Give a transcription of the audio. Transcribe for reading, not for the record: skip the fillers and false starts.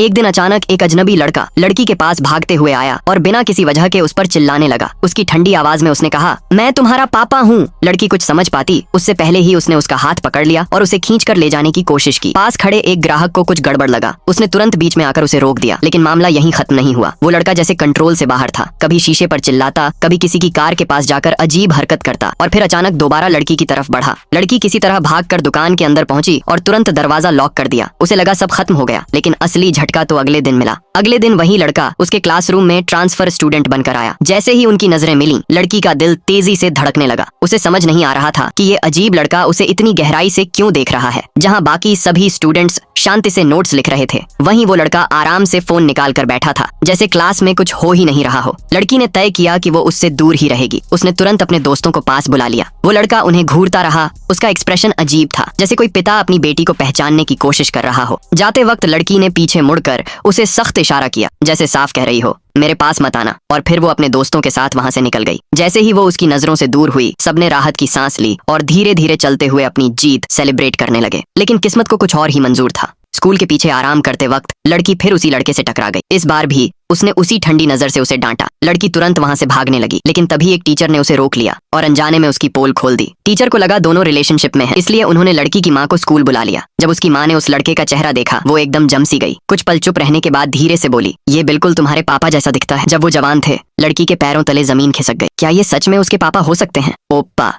एक दिन अचानक एक अजनबी लड़का लड़की के पास भागते हुए आया और बिना किसी वजह के उस पर चिल्लाने लगा। उसकी ठंडी आवाज में उसने कहा, मैं तुम्हारा पापा हूँ। लड़की कुछ समझ पाती उससे पहले ही उसने उसका हाथ पकड़ लिया और उसे खींच कर ले जाने की कोशिश की। पास खड़े एक ग्राहक को कुछ गड़बड़ लगा। उसने तुरंत बीच में आकर उसे रोक दिया, लेकिन मामला यहीं खत्म नहीं हुआ। वो लड़का जैसे कंट्रोल से बाहर था, कभी शीशे पर चिल्लाता, कभी किसी की कार के पास जाकर अजीब हरकत करता और फिर अचानक दोबारा लड़की की तरफ बढ़ा। लड़की किसी तरह भागकर दुकान के अंदर पहुंची और तुरंत दरवाजा लॉक कर दिया। उसे लगा सब खत्म हो गया, लेकिन असली झटका तो अगले दिन मिला। अगले दिन वही लड़का उसके क्लासरूम में ट्रांसफर स्टूडेंट बनकर आया। जैसे ही उनकी नजरें मिली, लड़की का दिल तेजी से धड़कने लगा। उसे समझ नहीं आ रहा था कि ये अजीब लड़का उसे इतनी गहराई से क्यों देख रहा है। जहां बाकी सभी स्टूडेंट्स शांति से नोट्स लिख रहे थे, वहीं वो लड़का आराम से फोन निकाल कर बैठा था, जैसे क्लास में कुछ हो ही नहीं रहा हो। लड़की ने तय किया कि वो उससे दूर ही रहेगी। उसने तुरंत अपने दोस्तों को पास बुला लिया। वो लड़का उन्हें घूरता रहा। उसका एक्सप्रेशन अजीब था, जैसे कोई पिता अपनी बेटी को पहचानने की कोशिश कर रहा हो। जाते वक्त लड़की ने पीछे मुड़कर उसे सख्त इशारा किया, जैसे साफ कह रही हो, मेरे पास मत आना। और फिर वो अपने दोस्तों के साथ वहां से निकल गई। जैसे ही वो उसकी नजरों से दूर हुई, सबने राहत की सांस ली और धीरे धीरे चलते हुए अपनी जीत सेलिब्रेट करने लगे। लेकिन किस्मत को कुछ और ही मंजूर था। स्कूल के पीछे आराम करते वक्त लड़की फिर उसी लड़के से टकरा गई। इस बार भी उसने उसी ठंडी नजर से उसे डांटा। लड़की तुरंत वहां से भागने लगी, लेकिन तभी एक टीचर ने उसे रोक लिया और अनजाने में उसकी पोल खोल दी। टीचर को लगा दोनों रिलेशनशिप में हैं, इसलिए उन्होंने लड़की की माँ को स्कूल बुला लिया। जब उसकी माँ ने उस लड़के का चेहरा देखा, वो एकदम जम सी गई। कुछ पल चुप रहने के बाद धीरे से बोली, ये बिल्कुल तुम्हारे पापा जैसा दिखता है। जब वो जवान थे, लड़की के पैरों तले जमीन खिसक गई। क्या ये सच में उसके पापा हो सकते हैं? ओप्पा।